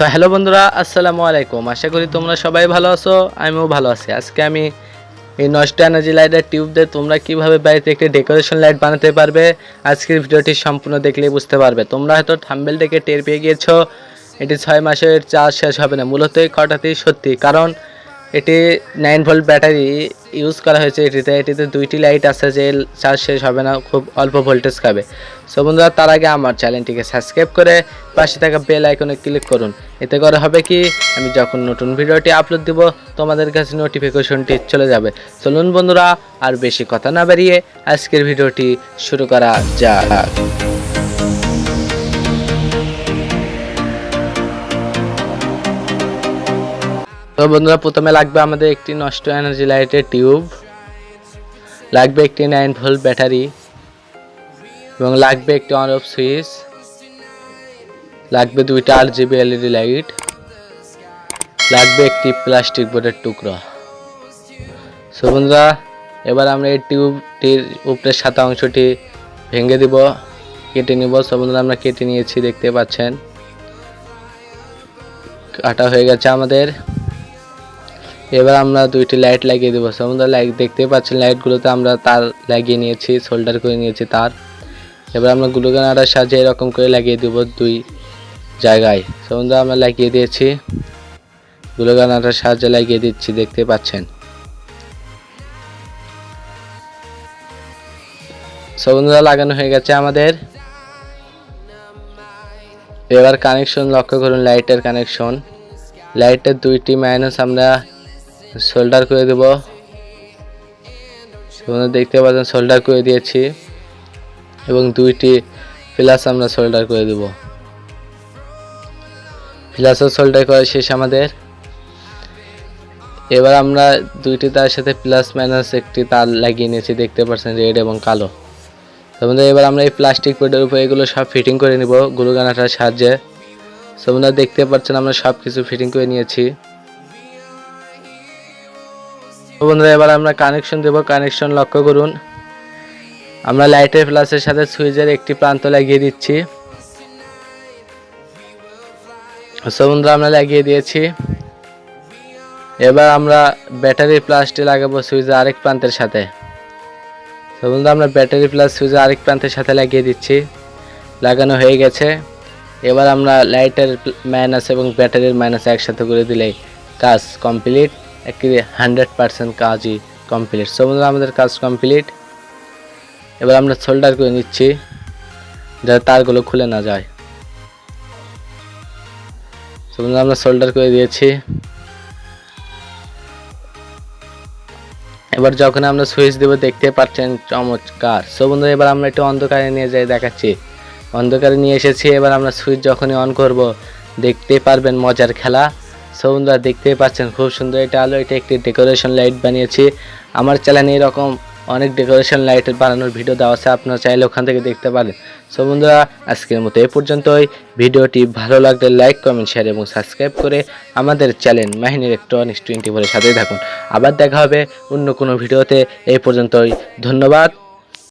So hello বন্ধুরা, আসসালামু আলাইকুম। আশা করি তোমরা সবাই ভালো আছো, আমিও ভালো আছি। আজকে আমি এই নষ্ট এনার্জি লাইটের টিউব দিয়ে তোমরা কিভাবে বাড়িতে একটি ডেকোরেশন লাইট বানাতে পারবে, আজকের ভিডিওটি সম্পূর্ণ দেখলেই বুঝতে পারবে। তোমরা হয়তো থাম্বনেল দেখে টের পেয়ে গিয়েছো এটি 6 মাসের চার্জ শেষ হবে না। মূলত এই কথাটি সত্যি, কারণ এটি 9 ভোল্ট ব্যাটারি ইউজ করা হয়েছে। এটিতে দুইটি লাইট আছে যে চার্জ শেষ হবে না, খুব অল্প ভোল্টেজ খাবে। সো বন্ধুরা, তার আগে আমার চ্যানেলটিকে সাবস্ক্রাইব করে পাশে থাকা বেল আইকনে ক্লিক করুন। এতে করে হবে কি, আমি যখন নতুন ভিডিওটি আপলোড দিব তোমাদের কাছে নোটিফিকেশনটি চলে যাবে। চলুন বন্ধুরা, আর বেশি কথা না বাড়িয়ে আজকের ভিডিওটি শুরু করা যাক। তো বন্ধুরা, প্রথমে লাগবে আমাদের একটি নষ্ট এনার্জি লাইটের টিউব, লাগবে একটি 9 ভোল্ট ব্যাটারি, এবং লাগবে একটি অন অফ সুইচ, লাগবে দুইটা RGB LED লাইট, লাগবে একটি প্লাস্টিক বোর্ডের টুকরো। সো বন্ধুরা, এবার আমরা এই টিউবটির উপরের সাদা অংশটি ভেঙে দিব, কেটে নিব। সো বন্ধুরা, আমরা কেটে নিয়েছি, দেখতে পাচ্ছেন কাটা হয়ে গেছে আমাদের। এবার আমরা দুইটি লাইট লাগিয়ে দেবো। সো বন্ধুরা, লাইট দেখতে পাচ্ছেন, লাইটগুলোতে আমরা তার লাগিয়ে নিয়েছি, সোল্ডার করে নিয়েছি তার। এবার আমরা গ্লু গান আটার সাহায্যে এরকম করে লাগিয়ে দেবো দুই জায়গায়। সো বন্ধুরা, আমরা লাগিয়ে দিয়েছি, গ্লু গান আটার সাহায্যে লাগিয়ে দিচ্ছি, দেখতে পাচ্ছেন। সো বন্ধুরা, লাগানো হয়ে গেছে আমাদের। এবার কানেকশন লক্ষ্য করুন, লাইটের কানেকশন, লাইটের দুইটি মাইনাস আমরা সোল্ডার করে দেব। দেখতে পাচ্ছেন সোল্ডার করে দিয়েছি, এবং দুইটি প্লাস আমরা সোল্ডার করে দেব। প্লাসও সোল্ডার করা শেষ আমাদের। এবার আমরা দুইটি তার সাথে প্লাস মাইনাস একটি তার লাগিয়ে নিয়েছি, দেখতে পাচ্ছেন রেড এবং কালো। বন্ধুরা, এবার আমরা এই প্লাস্টিক বোর্ডের উপর এগুলো সব ফিটিং করে নিব গ্লু গান আটার সাহায্যে। সো বন্ধুরা, দেখতে পাচ্ছেন আমরা সব কিছু ফিটিং করে নিয়েছি। বন্ধুরা, এবার আমরা কানেকশন দেব। কানেকশন লক্ষ্য করুন, আমরা লাইটের প্লাসের সাথে সুইচের একটি প্রান্ত লাগিয়ে দিচ্ছি। সো বন্ধুরা, আমরা লাগিয়ে দিয়েছি। এবার আমরা ব্যাটারির প্লাসটি লাগাবো সুইচের আরেক প্রান্তের সাথে। সো বন্ধুরা, আমরা ব্যাটারি প্লাস সুইচের আরেক প্রান্তের সাথে লাগিয়ে দিচ্ছি, লাগানো হয়ে গেছে। এবার আমরা লাইটের মাইনাস এবং ব্যাটারির মাইনাস একসাথে করে দিলেই কাজ কমপ্লিট, একটি 100% কাজই কমপ্লিট। সো বন্ধুরা, আমাদের কাজ কমপ্লিট। এবার আমরা সোল্ডার করে নিচ্ছি যাতে তারগুলো খুলে না যায়। সো বন্ধুরা, আমরা সোল্ডার করে দিয়েছি। এবার যখন আমরা সুইচ দেব, দেখতে পাচ্ছেন চমৎকার। সো বন্ধুরা, এবার আমরা একটু অন্ধকারে নিয়ে যাই, দেখাচ্ছি। অন্ধকারে নিয়ে এসেছি। এবার আমরা সুইচ যখনই অন করব, দেখতে পারবেন মজার খেলা। সো বন্ধুরা, দেখতেই পাচ্ছেন খুব সুন্দর এটা আলো। এটা একটি ডেকোরেশন লাইট বানিয়েছি। আমার চ্যানেলে এরকম অনেক ডেকোরেশন লাইট বানানোর ভিডিও দেওয়া আছে, আপনারা চাইলে ওখান থেকে দেখতে পারেন। সো বন্ধুরা, আজকের মতো এই পর্যন্তই। ভিডিওটি ভালো লাগলে লাইক, কমেন্ট, শেয়ার এবং সাবস্ক্রাইব করে আমাদের চ্যানেল মাহিন ইলেকট্রনিক্স 24 সাথেই থাকুন। আবার দেখা হবে অন্য কোনো ভিডিওতে। এই পর্যন্তই, ধন্যবাদ।